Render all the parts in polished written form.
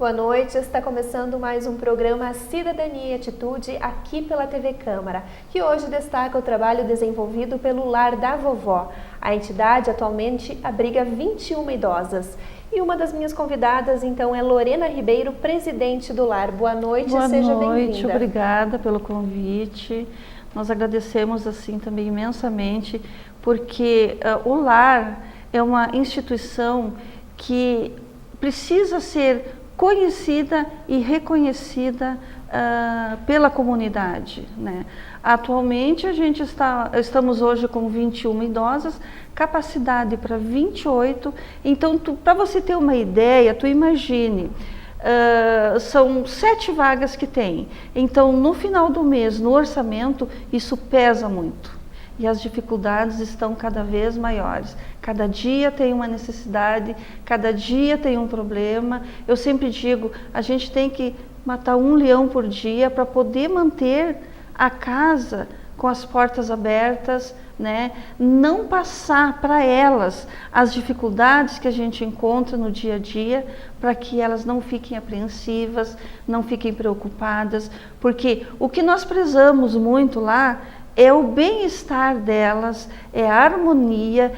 Boa noite, está começando mais um programa Cidadania e Atitude aqui pela TV Câmara, que hoje destaca o trabalho desenvolvido pelo Lar da Vovó. A entidade atualmente abriga 21 idosas. E uma das minhas convidadas, então, é Lorena Ribeiro, presidente do Lar. Boa noite, seja bem-vinda. Boa noite, obrigada pelo convite. Nós agradecemos, assim, também imensamente, porque o Lar é uma instituição que precisa ser conhecida e reconhecida pela comunidade, né? Atualmente estamos hoje com 21 idosas, capacidade para 28, então para você ter uma ideia, tu imagine, são 7 vagas que tem, então no final do mês, no orçamento, isso pesa muito. E as dificuldades estão cada vez maiores. Cada dia tem uma necessidade, cada dia tem um problema. Eu sempre digo, a gente tem que matar um leão por dia para poder manter a casa com as portas abertas, né? Não passar para elas as dificuldades que a gente encontra no dia a dia, para que elas não fiquem apreensivas, não fiquem preocupadas, porque o que nós prezamos muito lá é o bem-estar delas, é a harmonia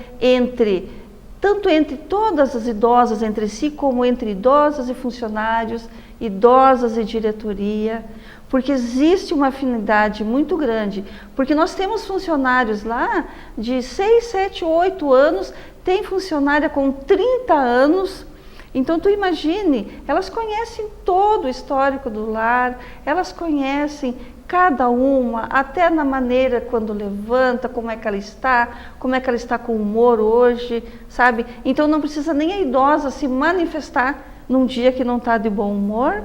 tanto entre todas as idosas entre si, como entre idosas e funcionários, idosas e diretoria, porque existe uma afinidade muito grande, porque nós temos funcionários lá de 6, 7, 8 anos, tem funcionária com 30 anos, então tu imagine, elas conhecem todo o histórico do lar, elas conhecem cada uma, até na maneira quando levanta, como é que ela está com o humor hoje, sabe? Então não precisa nem a idosa se manifestar num dia que não está de bom humor,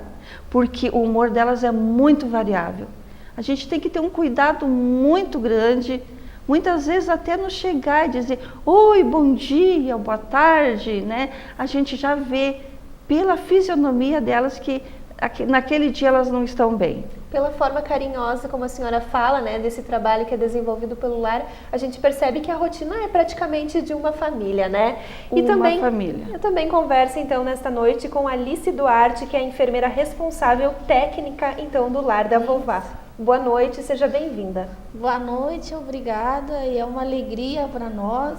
porque o humor delas é muito variável. A gente tem que ter um cuidado muito grande, muitas vezes até no chegar e dizer, oi, bom dia, boa tarde, né? A gente já vê pela fisionomia delas que naquele dia elas não estão bem. Pela forma carinhosa como a senhora fala, né, desse trabalho que é desenvolvido pelo Lar, a gente percebe que a rotina é praticamente de uma família, né? Família. Eu também converso, então, nesta noite com Alice Duarte, que é a enfermeira responsável técnica, então, do Lar da Vovó. Boa noite, seja bem-vinda. Boa noite, obrigada. E é uma alegria para nós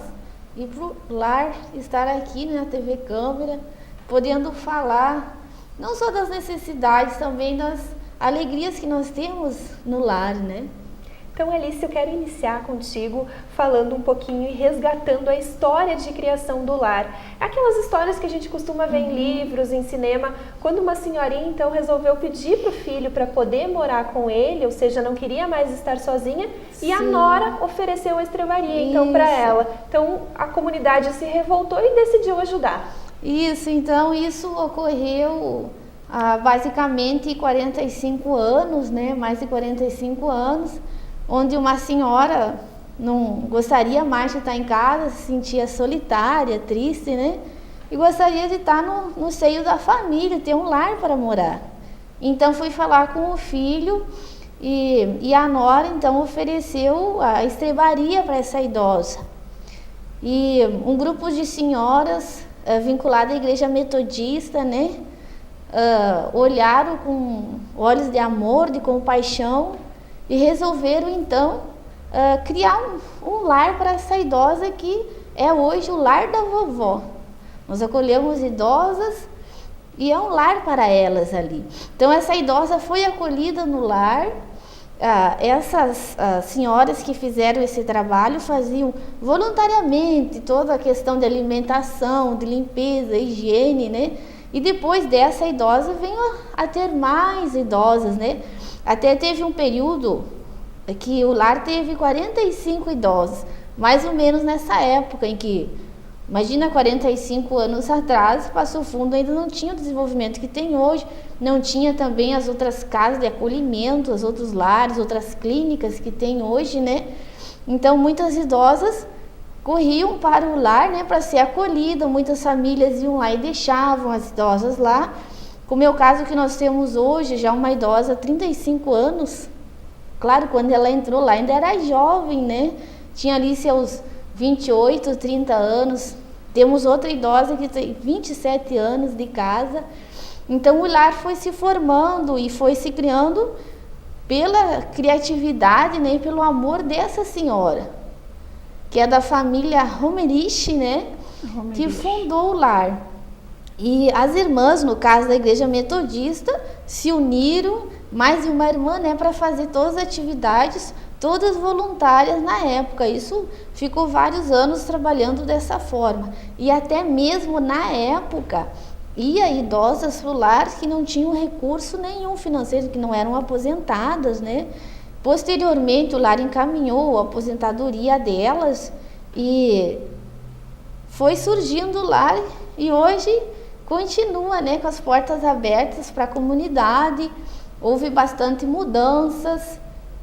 e para o Lar estar aqui na TV Câmara, podendo falar não só das necessidades, também das alegrias que nós temos no lar, né? Então, Alice, eu quero iniciar contigo falando um pouquinho e resgatando a história de criação do lar. Aquelas histórias que a gente costuma ver em livros, em cinema, quando uma senhorinha, então, resolveu pedir para o filho para poder morar com ele, ou seja, não queria mais estar sozinha, e a nora ofereceu a estrebaria, então, para ela. Então, a comunidade se revoltou e decidiu ajudar. Isso ocorreu há basicamente 45 anos, né? Mais de 45 anos, onde uma senhora não gostaria mais de estar em casa, se sentia solitária, triste, né? E gostaria de estar no seio da família, ter um lar para morar. Então fui falar com o filho e a nora então ofereceu a estrebaria para essa idosa. E um grupo de senhoras vinculada à igreja metodista, né? Olharam com olhos de amor, de compaixão e resolveram então criar um lar para essa idosa que é hoje o Lar da Vovó. Nós acolhemos idosas e é um lar para elas ali. Então essa idosa foi acolhida no lar. Essas senhoras que fizeram esse trabalho faziam voluntariamente toda a questão de alimentação, de limpeza, higiene, né? E depois dessa idosa veio a ter mais idosas, né? Até teve um período que o lar teve 45 idosos, mais ou menos nessa época em que, imagina 45 anos atrás, Passo Fundo ainda não tinha o desenvolvimento que tem hoje, não tinha também as outras casas de acolhimento, os outros lares, outras clínicas que tem hoje, né? Então muitas idosas corriam para o lar, né, para ser acolhida, muitas famílias iam lá e deixavam as idosas lá, como é o caso que nós temos hoje, já uma idosa, 35 anos, claro, quando ela entrou lá ainda era jovem, né, tinha ali seus 28, 30 anos, temos outra idosa que tem 27 anos de casa, Então o lar foi se formando e foi se criando pela criatividade, né, e pelo amor dessa senhora, que é da família Romerich, né, que fundou o lar. E as irmãs, no caso da Igreja Metodista, se uniram, mais uma irmã, né, para fazer todas as atividades, todas voluntárias na época. Isso ficou vários anos trabalhando dessa forma. E até mesmo na época, ia idosas para o lar que não tinham recurso nenhum financeiro, que não eram aposentadas, né? Posteriormente, o lar encaminhou a aposentadoria delas e foi surgindo o lar, e hoje continua, né, com as portas abertas para a comunidade. Houve bastante mudanças,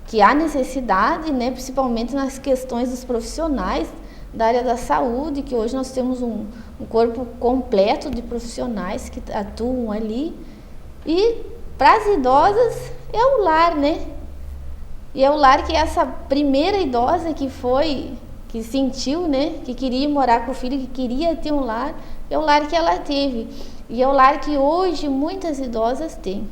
que há necessidade, né, principalmente nas questões dos profissionais da área da saúde, que hoje nós temos um corpo completo de profissionais que atuam ali. E para as idosas é o lar, né? E é o lar que essa primeira idosa que sentiu, né, que queria morar com o filho, que queria ter um lar, é o lar que ela teve. E é o lar que hoje muitas idosas têm.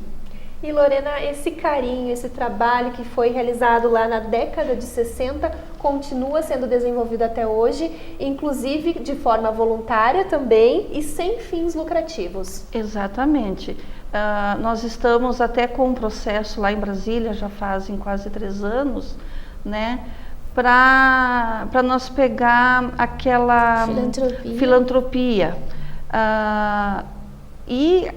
E Lorena, esse carinho, esse trabalho que foi realizado lá na década de 60 continua sendo desenvolvido até hoje, inclusive de forma voluntária também e sem fins lucrativos. Exatamente. Nós estamos até com um processo lá em Brasília, já fazem quase 3 anos, né, para nós pegar aquela filantropia. E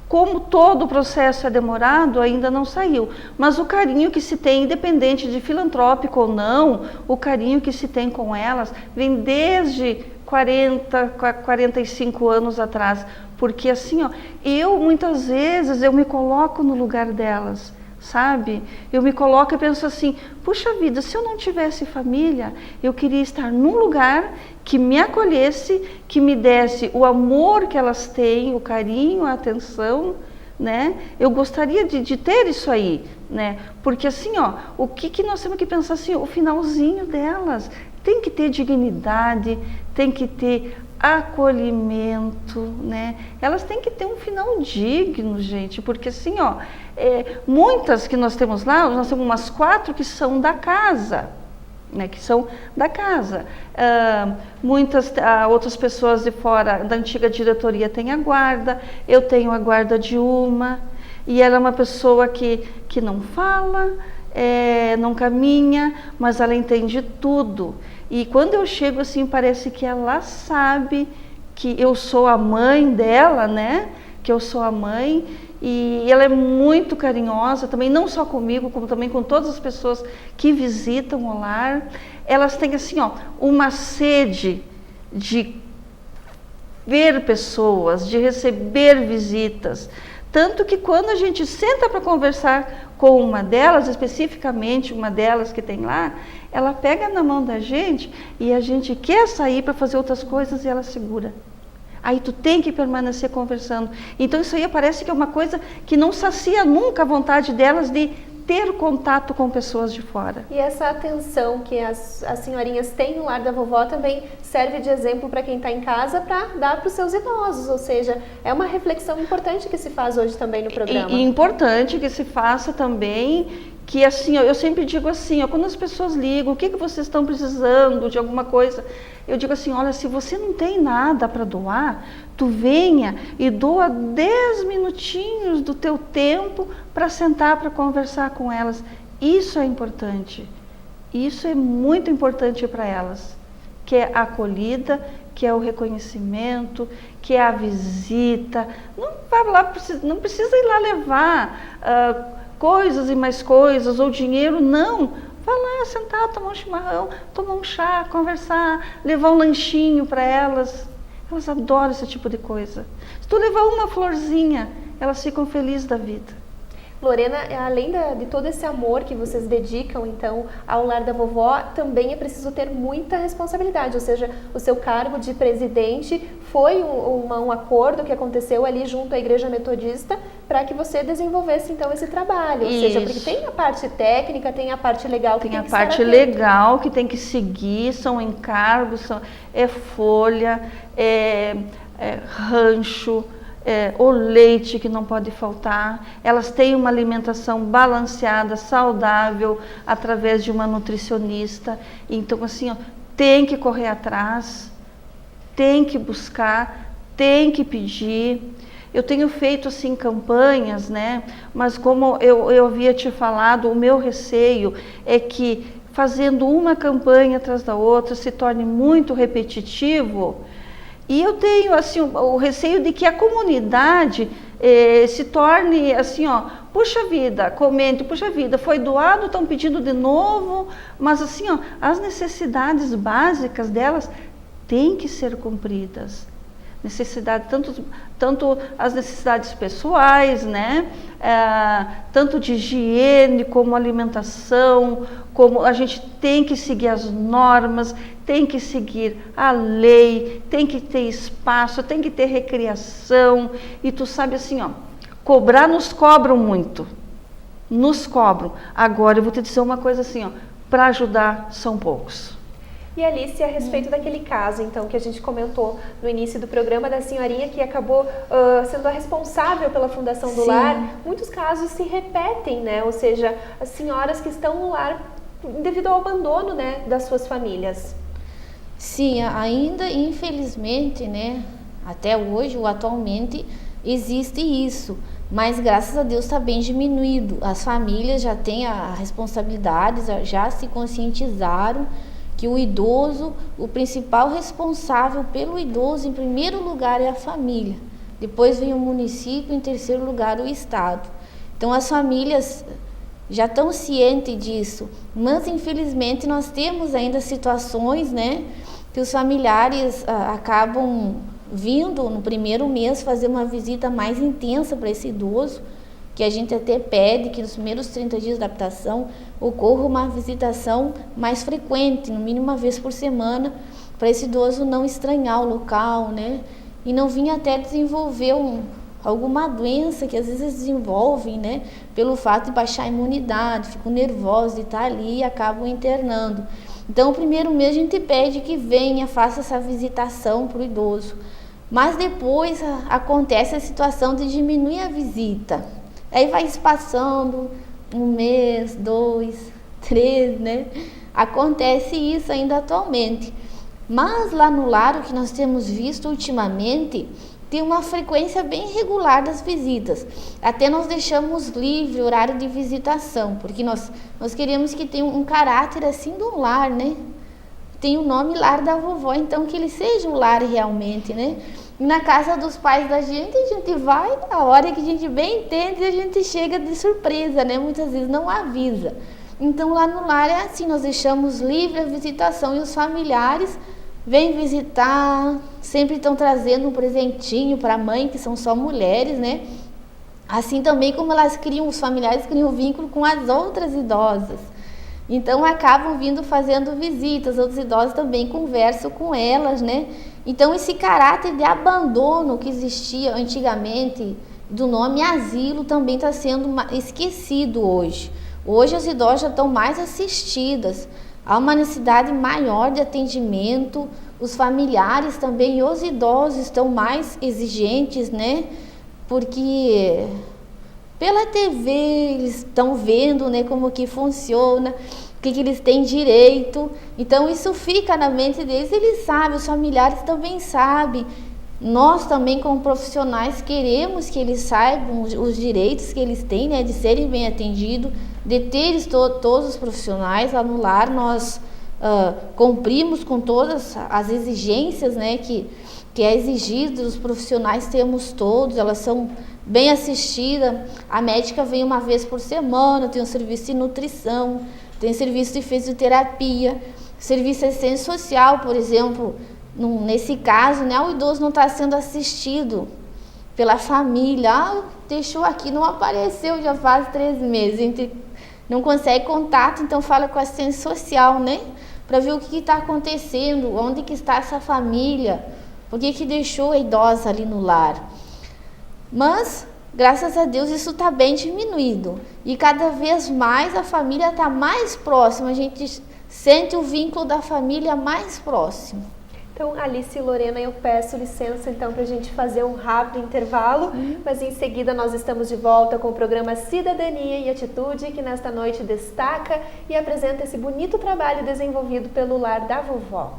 como todo o processo é demorado, ainda não saiu. Mas o carinho que se tem, independente de filantrópico ou não, o carinho que se tem com elas vem desde 45 anos atrás. Porque assim, ó, muitas vezes eu me coloco no lugar delas, sabe? Eu me coloco e penso assim, puxa vida, se eu não tivesse família, eu queria estar num lugar que me acolhesse, que me desse o amor que elas têm, o carinho, a atenção, né? Eu gostaria de ter isso aí, né? Porque assim, ó, o que nós temos que pensar assim, o finalzinho delas tem que ter dignidade, tem que ter acolhimento, né? Elas têm que ter um final digno, gente, porque assim, ó, muitas que nós temos lá, nós temos umas 4 que são da casa, né? Que são da casa. Muitas outras pessoas de fora da antiga diretoria têm a guarda, eu tenho a guarda de uma, e ela é uma pessoa que não fala, não caminha, mas ela entende tudo. E quando eu chego assim, parece que ela sabe que eu sou a mãe dela, né? Que eu sou a mãe, e ela é muito carinhosa também, não só comigo, como também com todas as pessoas que visitam o lar. Elas têm assim, ó, uma sede de ver pessoas, de receber visitas. Tanto que quando a gente senta para conversar com uma delas, especificamente uma delas que tem lá, ela pega na mão da gente e a gente quer sair para fazer outras coisas e ela segura. Aí tu tem que permanecer conversando. Então isso aí parece que é uma coisa que não sacia nunca a vontade delas de ter contato com pessoas de fora. E essa atenção que as senhorinhas têm no lar da vovó também serve de exemplo para quem está em casa para dar para os seus idosos, ou seja, é uma reflexão importante que se faz hoje também no programa. E importante que se faça também, que assim, eu sempre digo assim, quando as pessoas ligam, o que vocês estão precisando de alguma coisa, eu digo assim, olha, se você não tem nada para doar, tu venha e doa 10 minutinhos do teu tempo para sentar, para conversar com elas. Isso é importante, isso é muito importante para elas, que é a acolhida, que é o reconhecimento, que é a visita. Não vai lá, não precisa ir lá levar coisas e mais coisas, ou dinheiro, não. Vai lá sentar, tomar um chimarrão, tomar um chá, conversar, levar um lanchinho para elas. Elas adoram esse tipo de coisa. Se tu levar uma florzinha, elas ficam felizes da vida. Lorena, além de todo esse amor que vocês dedicam, então, ao lar da vovó, também é preciso ter muita responsabilidade, ou seja, o seu cargo de presidente foi um acordo que aconteceu ali junto à Igreja Metodista para que você desenvolvesse, então, esse trabalho. Ou seja, porque tem a parte técnica, tem a parte legal que tem que estar atento. Tem a parte legal que tem que seguir, são encargos, é folha, é rancho, o leite que não pode faltar, elas têm uma alimentação balanceada, saudável, através de uma nutricionista. Então, assim, ó, tem que correr atrás, tem que buscar, tem que pedir. Eu tenho feito, assim, campanhas, né? Mas como eu havia te falado, o meu receio é que, fazendo uma campanha atrás da outra, se torne muito repetitivo. E eu tenho, assim, o receio de que a comunidade se torne, assim, ó, puxa vida, comente, puxa vida, foi doado, estão pedindo de novo, mas, assim, ó, as necessidades básicas delas têm que ser cumpridas. Necessidade, tanto as necessidades pessoais, né? Tanto de higiene como alimentação, como a gente tem que seguir as normas, tem que seguir a lei, tem que ter espaço, tem que ter recreação. E tu sabe, assim, ó, cobrar, nos cobram muito, nos cobram. Agora eu vou te dizer uma coisa, assim, ó, para ajudar são poucos. E Alice, a respeito daquele caso, então, que a gente comentou no início do programa, da senhorinha que acabou sendo a responsável pela fundação do lar, muitos casos se repetem, né? Ou seja, as senhoras que estão no lar devido ao abandono, né, das suas famílias. Sim, ainda, infelizmente, né, até hoje, ou atualmente, existe isso. Mas, graças a Deus, está bem diminuído. As famílias já têm a responsabilidade, já se conscientizaram que o idoso, o principal responsável pelo idoso, em primeiro lugar, é a família. Depois vem o município, em terceiro lugar, o Estado. Então, as famílias já estão cientes disso, mas, infelizmente, nós temos ainda situações, né, que os familiares acabam vindo no primeiro mês fazer uma visita mais intensa para esse idoso, que a gente até pede que nos primeiros 30 dias de adaptação ocorra uma visitação mais frequente, no mínimo uma vez por semana, para esse idoso não estranhar o local, né? E não vir até desenvolver alguma doença que às vezes desenvolvem, né? Pelo fato de baixar a imunidade, ficam nervosos de estar ali e acabam internando. Então, o primeiro mês a gente pede que venha, faça essa visitação para o idoso. Mas depois acontece a situação de diminuir a visita. Aí vai espaçando 1 mês, 2, 3, né? Acontece isso ainda atualmente. Mas lá no lar, o que nós temos visto ultimamente, tem uma frequência bem regular das visitas. Até nós deixamos livre o horário de visitação, porque nós queremos que tenha um caráter assim de um lar, né? Tem o nome lar da vovó, então que ele seja um lar realmente, né? Na casa dos pais da gente, a gente vai na hora que a gente bem entende e a gente chega de surpresa, né? Muitas vezes não avisa. Então, lá no lar é assim, nós deixamos livre a visitação e os familiares vêm visitar, sempre estão trazendo um presentinho para a mãe, que são só mulheres, né? Assim também como elas criam, os familiares criam vínculo com as outras idosas. Então, acabam vindo fazendo visitas, outros idosos também conversam com elas, né? Então, esse caráter de abandono que existia antigamente, do nome asilo, também está sendo esquecido hoje. Hoje, as idosas já estão mais assistidas, há uma necessidade maior de atendimento, os familiares também e os idosos estão mais exigentes, né? Porque pela TV eles estão vendo, né, como que funciona, o que eles têm direito. Então isso fica na mente deles, eles sabem, os familiares também sabem. Nós também, como profissionais, queremos que eles saibam os direitos que eles têm, né, de serem bem atendidos, de ter todos os profissionais lá no lar. Nós cumprimos com todas as exigências, né, que é exigido dos profissionais, temos todos, elas são bem assistidas. A médica vem uma vez por semana, tem um serviço de nutrição, tem serviço de fisioterapia, serviço de assistência social, por exemplo. Nesse caso, né, o idoso não está sendo assistido pela família. Deixou aqui, não apareceu, já faz 3 meses. A gente não consegue contato, então fala com a assistência social, né? Para ver o que está acontecendo, onde que está essa família, por que deixou a idosa ali no lar. Mas, graças a Deus, isso está bem diminuído. E cada vez mais a família está mais próxima, a gente sente o vínculo da família mais próximo. Então, Alice e Lorena, eu peço licença então para a gente fazer um rápido intervalo, mas em seguida nós estamos de volta com o programa Cidadania e Atitude, que nesta noite destaca e apresenta esse bonito trabalho desenvolvido pelo Lar da Vovó.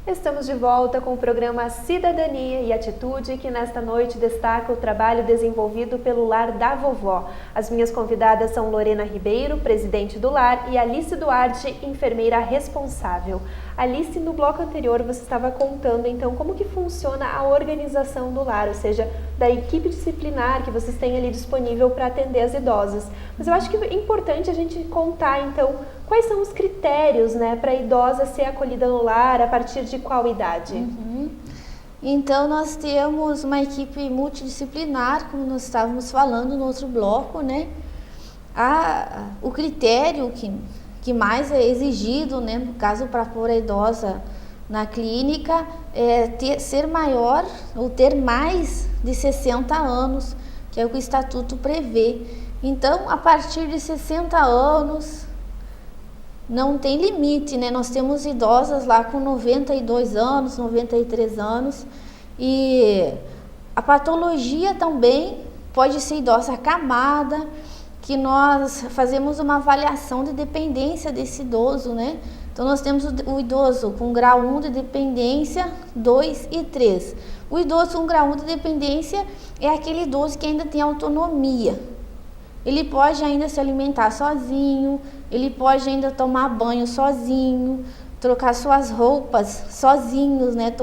Estamos de volta com o programa Cidadania e Atitude, que nesta noite destaca o trabalho desenvolvido pelo Lar da Vovó. As minhas convidadas são Lorena Ribeiro, presidente do Lar, e Alice Duarte, enfermeira responsável. Alice, no bloco anterior você estava contando então como que funciona a organização do lar, ou seja, da equipe disciplinar que vocês têm ali disponível para atender as idosas. Mas eu acho que é importante a gente contar então quais são os critérios, né, para a idosa ser acolhida no lar, a partir de qual idade? Então nós temos uma equipe multidisciplinar, como nós estávamos falando no outro bloco, né? O critério que mais é exigido, né, no caso para pôr a idosa na clínica, é ser maior ou ter mais de 60 anos, que é o que o Estatuto prevê. Então, a partir de 60 anos, não tem limite, né? Nós temos idosas lá com 92 anos, 93 anos, e a patologia também pode ser idosa acamada, que nós fazemos uma avaliação de dependência desse idoso, né? Então, nós temos o idoso com grau 1 de dependência, 2 e 3. O idoso com grau 1 de dependência é aquele idoso que ainda tem autonomia. Ele pode ainda se alimentar sozinho, ele pode ainda tomar banho sozinho, trocar suas roupas sozinhos, né?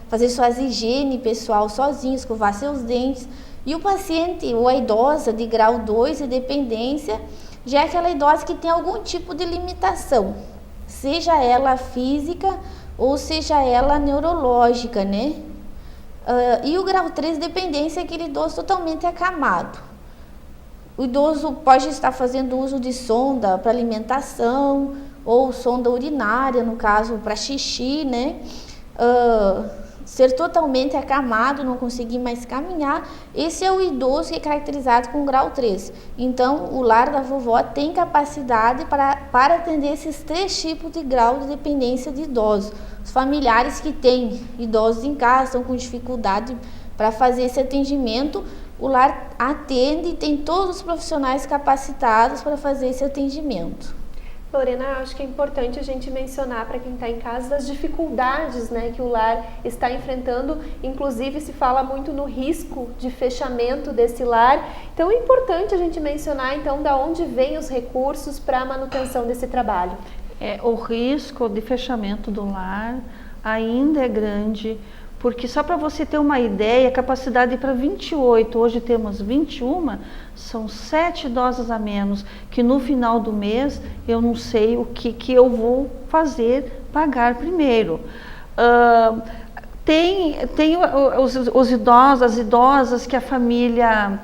Fazer suas higiene pessoal sozinho, escovar seus dentes. E o paciente ou a idosa de grau 2 de dependência já é aquela idosa que tem algum tipo de limitação, seja ela física ou seja ela neurológica, né? E o grau 3 de dependência é aquele idoso totalmente acamado. O idoso pode estar fazendo uso de sonda para alimentação ou sonda urinária, no caso para xixi, né? Ser totalmente acamado, não conseguir mais caminhar, esse é o idoso que é caracterizado com grau 3. Então, o Lar da Vovó tem capacidade para atender esses 3 tipos de grau de dependência de idosos. Os familiares que têm idosos em casa, estão com dificuldade para fazer esse atendimento, o Lar atende e tem todos os profissionais capacitados para fazer esse atendimento. Lorena, acho que é importante a gente mencionar para quem está em casa as dificuldades, né, que o lar está enfrentando. Inclusive, se fala muito no risco de fechamento desse lar. Então, é importante a gente mencionar, então, de onde vêm os recursos para a manutenção desse trabalho. O risco de fechamento do lar ainda é grande, porque só para você ter uma ideia, a capacidade para 28, hoje temos 21, são 7 idosas a menos, que no final do mês eu não sei o que eu vou fazer, pagar primeiro. Tem os idosos, as idosas que a família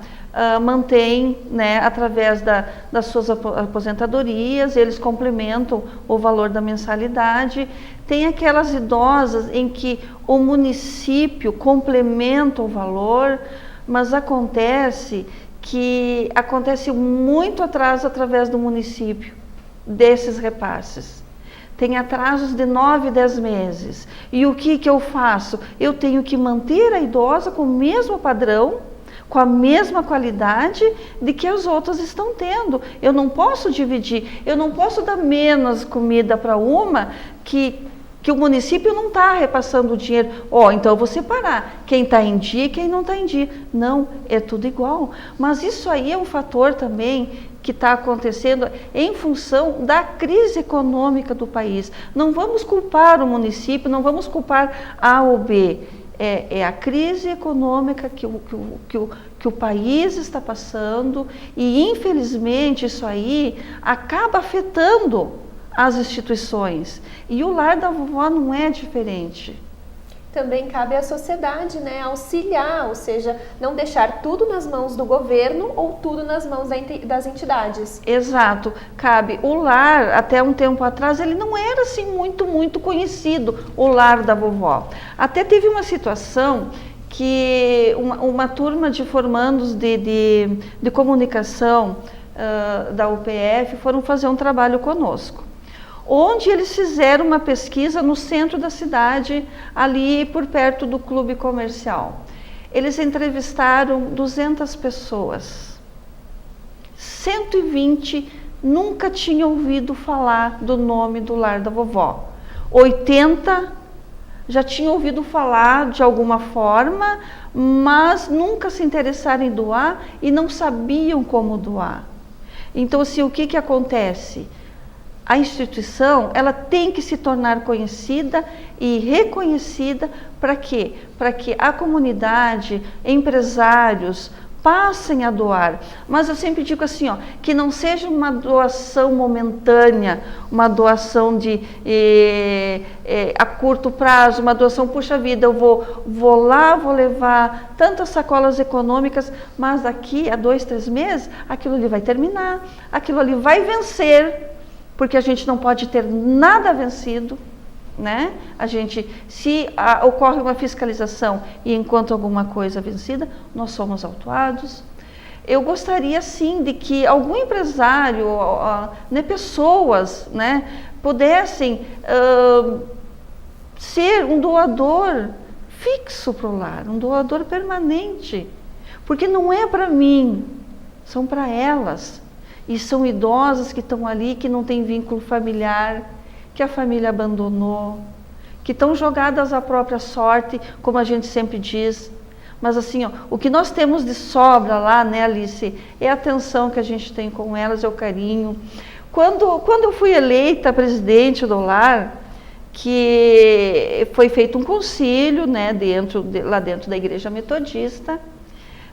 mantém, né, através das suas aposentadorias, eles complementam o valor da mensalidade. Tem aquelas idosas em que o município complementa o valor, mas acontece muito atraso através do município desses repasses. Tem atrasos de 9, 10 meses. E o que eu faço? Eu tenho que manter a idosa com o mesmo padrão, com a mesma qualidade de que as outras estão tendo. Eu não posso dividir, eu não posso dar menos comida para uma que o município não está repassando o dinheiro. Então eu vou separar quem está em dia e quem não está em dia. Não, é tudo igual. Mas isso aí é um fator também que está acontecendo em função da crise econômica do país. Não vamos culpar o município, não vamos culpar A ou B. É a crise econômica que o país está passando e, infelizmente, isso aí acaba afetando as instituições. E o Lar da Vovó não é diferente. Também cabe à sociedade, né, auxiliar, ou seja, não deixar tudo nas mãos do governo ou tudo nas mãos das entidades. Exato, cabe. O lar, até um tempo atrás, ele não era assim muito conhecido, o lar da vovó. Até teve uma situação que uma turma de formandos de comunicação da UPF foram fazer um trabalho conosco, onde eles fizeram uma pesquisa no centro da cidade, ali por perto do clube comercial. Eles entrevistaram 200 pessoas. 120 nunca tinham ouvido falar do nome do lar da vovó. 80 já tinham ouvido falar de alguma forma, mas nunca se interessaram em doar e não sabiam como doar. Então, assim, o que acontece? A instituição, ela tem que se tornar conhecida e reconhecida para quê? Para que a comunidade, empresários, passem a doar. Mas eu sempre digo assim, ó, que não seja uma doação momentânea, uma doação a curto prazo, uma doação, puxa vida, eu vou lá, vou levar tantas sacolas econômicas, mas daqui a 2, 3 meses, aquilo ali vai terminar, aquilo ali vai vencer, porque a gente não pode ter nada vencido, né? Se ocorre uma fiscalização e encontra alguma coisa vencida, nós somos autuados. Eu gostaria sim de que algum empresário, pessoas, né, pudessem ser um doador fixo para o lar, um doador permanente, porque não é para mim, são para elas. E são idosas que estão ali, que não têm vínculo familiar, que a família abandonou, que estão jogadas à própria sorte, como a gente sempre diz. Mas assim, ó, o que nós temos de sobra lá, né, Alice, é a atenção que a gente tem com elas, é o carinho. Quando eu fui eleita presidente do lar, que foi feito um concílio, né, lá dentro da Igreja Metodista.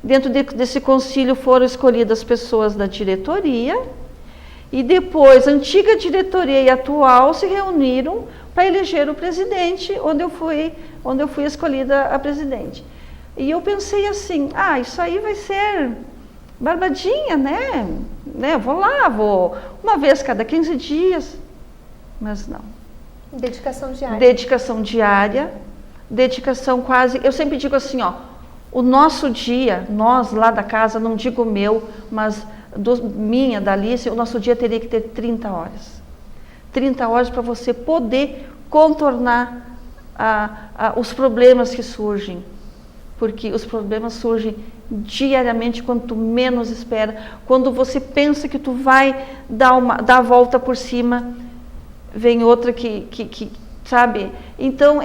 Dentro desse concílio foram escolhidas pessoas da diretoria e depois a antiga diretoria e a atual se reuniram para eleger o presidente, onde eu fui escolhida a presidente. E eu pensei assim, isso aí vai ser barbadinha, né? Vou uma vez cada 15 dias, mas não. Dedicação diária. Dedicação diária, dedicação quase, eu sempre digo assim, ó, o nosso dia, nós lá da casa, não digo meu, mas da Alice, o nosso dia teria que ter 30 horas. 30 horas para você poder contornar os problemas que surgem. Porque os problemas surgem diariamente, quando tu menos espera. Quando você pensa que tu vai dar a volta por cima, vem outra que sabe? Então,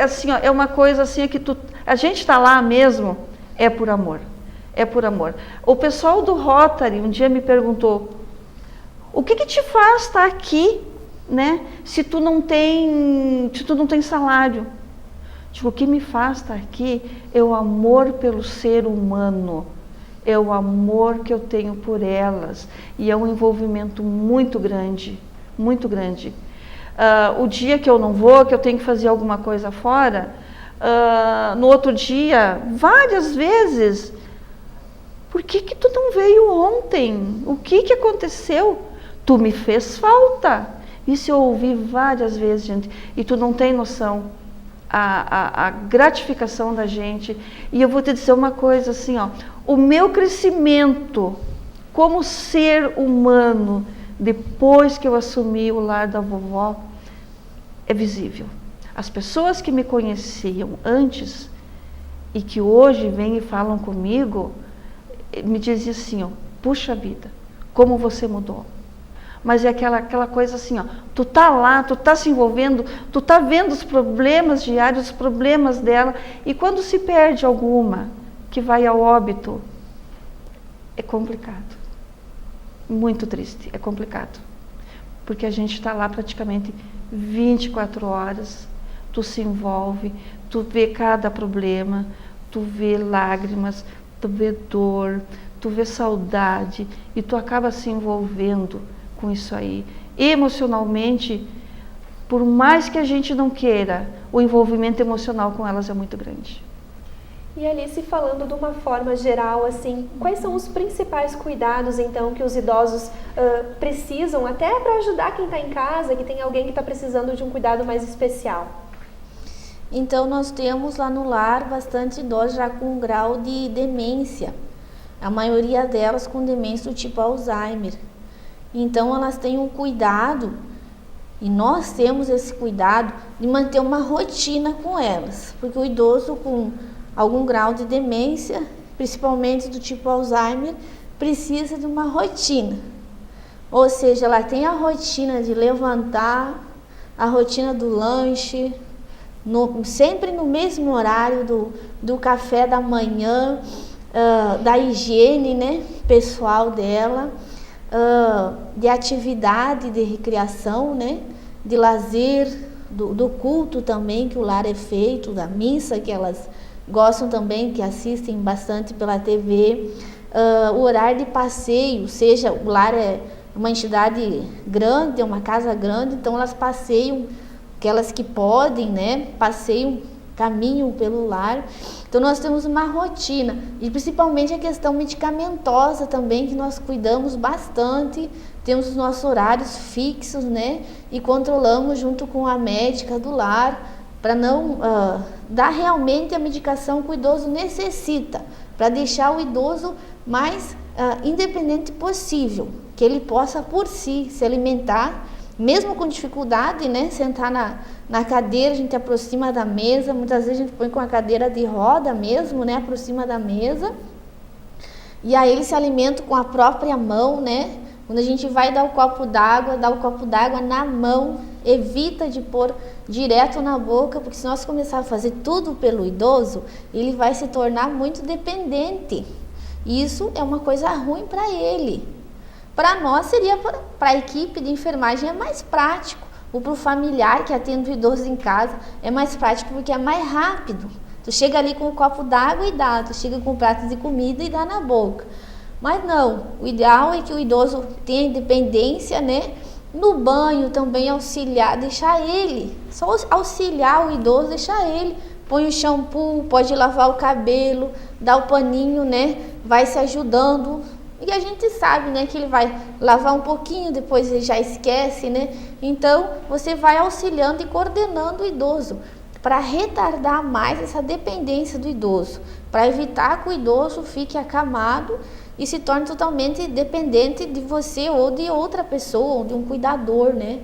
assim, ó, é uma coisa assim que a gente está lá mesmo, é por amor. É por amor. O pessoal do Rotary um dia me perguntou, o que te faz estar aqui, né? Se tu não tem salário? Digo, o que me faz estar aqui é o amor pelo ser humano, é o amor que eu tenho por elas, e é um envolvimento muito grande, muito grande. O dia que eu não vou, que eu tenho que fazer alguma coisa fora, no outro dia, várias vezes, por que tu não veio ontem? O que aconteceu? Tu me fez falta. Isso eu ouvi várias vezes, gente, e tu não tem noção a gratificação da gente. E eu vou te dizer uma coisa assim, ó, o meu crescimento como ser humano, depois que eu assumi o lar da vovó, é visível. As pessoas que me conheciam antes e que hoje vêm e falam comigo, me diziam assim, ó, puxa vida, como você mudou. Mas é aquela coisa assim, ó, tu tá lá, tu tá se envolvendo, tu tá vendo os problemas diários, os problemas dela, e quando se perde alguma que vai ao óbito, é complicado. Muito triste, é complicado. Porque a gente está lá praticamente 24 horas, tu se envolve, tu vê cada problema, tu vê lágrimas, tu vê dor, tu vê saudade, e tu acaba se envolvendo com isso aí, emocionalmente, por mais que a gente não queira, o envolvimento emocional com elas é muito grande. E Alice, falando de uma forma geral, assim, quais são os principais cuidados, então, que os idosos precisam, até para ajudar quem está em casa, que tem alguém que está precisando de um cuidado mais especial? Então, nós temos lá no lar bastante idosos já com grau de demência. A maioria delas com demência do tipo Alzheimer. Então, elas têm um cuidado, e nós temos esse cuidado de manter uma rotina com elas. Porque o idoso com algum grau de demência, principalmente do tipo Alzheimer, precisa de uma rotina. Ou seja, ela tem a rotina de levantar, a rotina do lanche, sempre no mesmo horário do café da manhã, da higiene, né, pessoal dela, de atividade de recreação, né, de lazer, do culto também que o lar é feito, da missa que elas gostam também, que assistem bastante pela TV, o horário de passeio, seja o lar é uma entidade grande, é uma casa grande, então elas passeiam, aquelas que podem, né, passeiam, caminham pelo lar. Então nós temos uma rotina, e principalmente a questão medicamentosa também, que nós cuidamos bastante, temos os nossos horários fixos, né, e controlamos junto com a médica do lar, para não dar realmente a medicação que o idoso necessita, para deixar o idoso mais independente possível, que ele possa por si se alimentar, mesmo com dificuldade, né, sentar na cadeira, a gente aproxima da mesa, muitas vezes a gente põe com a cadeira de roda mesmo, né, aproxima da mesa, e aí ele se alimenta com a própria mão, né. Quando a gente vai dar o copo d'água, dá o copo d'água na mão, evita de pôr direto na boca, porque se nós começarmos a fazer tudo pelo idoso, ele vai se tornar muito dependente. Isso é uma coisa ruim para ele. Para nós seria, para a equipe de enfermagem é mais prático, ou para o familiar que atende o idoso em casa, é mais prático porque é mais rápido. Tu chega ali com um copo d'água e dá, tu chega com um prato de comida e dá na boca. Mas não, o ideal é que o idoso tenha independência, né? No banho também auxiliar, deixar ele, só auxiliar o idoso, deixar ele, põe o shampoo, pode lavar o cabelo, dá o paninho, né? Vai se ajudando. E a gente sabe, né, que ele vai lavar um pouquinho, depois ele já esquece, né? Então, você vai auxiliando e coordenando o idoso para retardar mais essa dependência do idoso, para evitar que o idoso fique acamado e se torne totalmente dependente de você ou de outra pessoa, ou de um cuidador, né?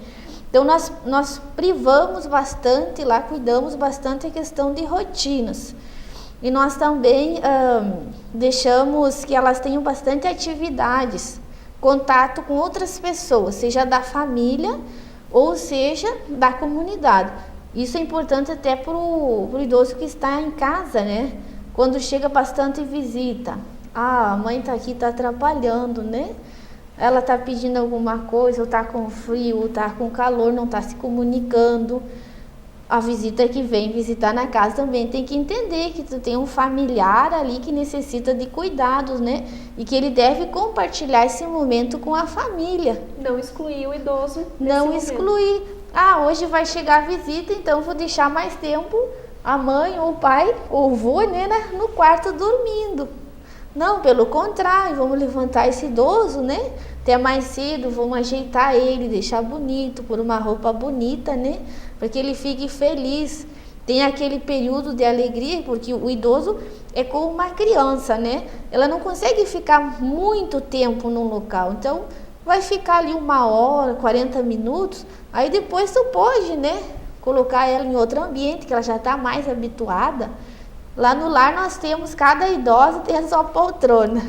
Então, nós privamos bastante lá, cuidamos bastante a questão de rotinas. E nós também deixamos que elas tenham bastante atividades, contato com outras pessoas, seja da família ou seja da comunidade. Isso é importante até para o idoso que está em casa, né? Quando chega bastante visita. Ah, a mãe está aqui, está atrapalhando, né? Ela está pedindo alguma coisa, ou está com frio, ou está com calor, não está se comunicando. A visita que vem visitar na casa também tem que entender que tu tem um familiar ali que necessita de cuidados, né? E que ele deve compartilhar esse momento com a família. Não excluir o idoso. Não excluir. Ah, hoje vai chegar a visita, então vou deixar mais tempo a mãe ou o pai ou o vô, né, no quarto dormindo. Não, pelo contrário, vamos levantar esse idoso, né? Até mais cedo, vamos ajeitar ele, deixar bonito, pôr uma roupa bonita, né? Para que ele fique feliz. Tem aquele período de alegria, porque o idoso é como uma criança, né? Ela não consegue ficar muito tempo num local, então vai ficar ali 1 hora, 40 minutos, aí depois tu pode, né? Colocar ela em outro ambiente, que ela já está mais habituada. Lá no lar nós temos, cada idosa tem a sua poltrona.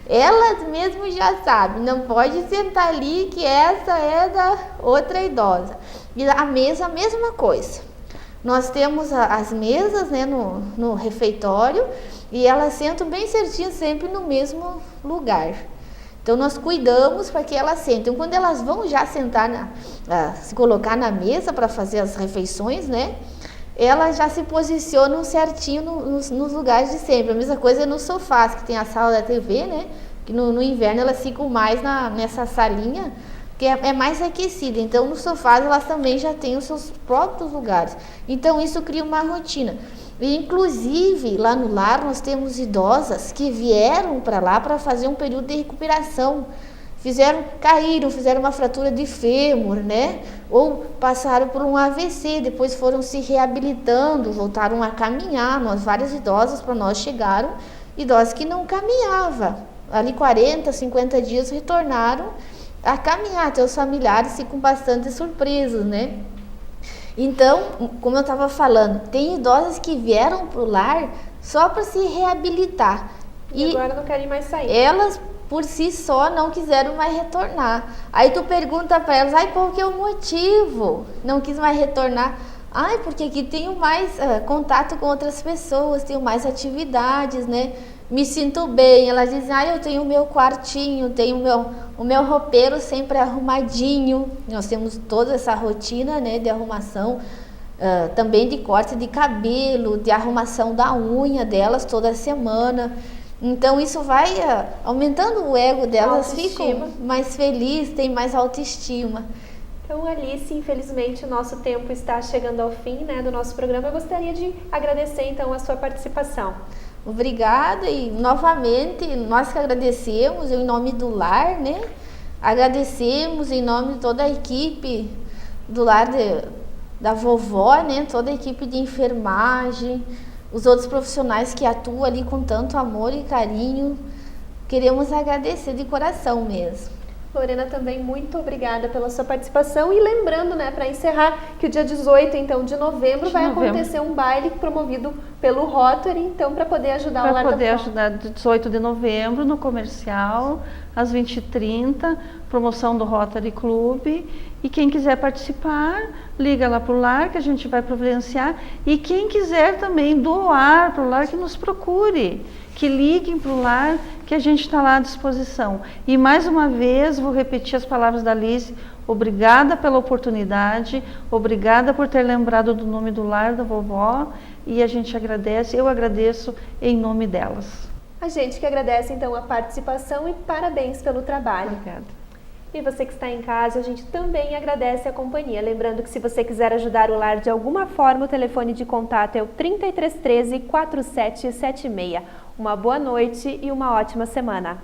Elas mesmo já sabem, não pode sentar ali que essa é da outra idosa. E a mesa, a mesma coisa. Nós temos as mesas, né, no refeitório e elas sentam bem certinho sempre no mesmo lugar. Então nós cuidamos para que elas sentem. Então, quando elas vão já sentar, se colocar na mesa para fazer as refeições, né? Elas já se posicionam certinho nos lugares de sempre. A mesma coisa é no sofá, que tem a sala da TV, né? Que no inverno elas ficam mais nessa salinha porque é mais aquecida. Então, nos sofás, elas também já têm os seus próprios lugares. Então, isso cria uma rotina. E, inclusive, lá no lar, nós temos idosas que vieram para lá para fazer um período de recuperação. Caíram, fizeram uma fratura de fêmur, né? Ou passaram por um AVC, depois foram se reabilitando, voltaram a caminhar. Várias idosas para nós chegaram, idosas que não caminhavam. Ali 40, 50 dias retornaram a caminhar, até os familiares ficam bastante surpresos, né? Então, como eu estava falando, tem idosas que vieram para o lar só para se reabilitar. E agora não querem mais sair. Elas, por si só, não quiseram mais retornar. Aí tu pergunta para elas, qual que é o motivo? Não quis mais retornar. Porque aqui tenho mais contato com outras pessoas, tenho mais atividades, né? Me sinto bem. Elas dizem, eu tenho o meu quartinho, tenho o meu roupeiro sempre arrumadinho. Nós temos toda essa rotina, né, de arrumação, também de corte de cabelo, de arrumação da unha delas toda semana. Então, isso vai aumentando o ego delas, ficam mais felizes, têm mais autoestima. Então, Alice, infelizmente o nosso tempo está chegando ao fim, né, do nosso programa. Eu gostaria de agradecer, então, a sua participação. Obrigada, e novamente nós que agradecemos em nome do lar, né? Agradecemos em nome de toda a equipe do lar da vovó, né? Toda a equipe de enfermagem, os outros profissionais que atuam ali com tanto amor e carinho. Queremos agradecer de coração mesmo. Lorena, também muito obrigada pela sua participação. E lembrando, né, para encerrar, que o dia 18, então, de novembro vai acontecer um baile promovido pelo Rotary, então, para poder ajudar o lar da vovó. Para poder ajudar, 18 de novembro, no comercial, às 20h30, promoção do Rotary Clube. E quem quiser participar, liga lá para o lar, que a gente vai providenciar. E quem quiser também doar para o lar, que nos procure, que liguem para o lar, que a gente está lá à disposição. E mais uma vez, vou repetir as palavras da Alice, obrigada pela oportunidade, obrigada por ter lembrado do nome do lar da vovó, e a gente agradece, eu agradeço em nome delas. A gente que agradece, então, a participação e parabéns pelo trabalho. Obrigada. E você que está em casa, a gente também agradece a companhia. Lembrando que se você quiser ajudar o lar de alguma forma, o telefone de contato é o 3313 4776. Uma boa noite e uma ótima semana.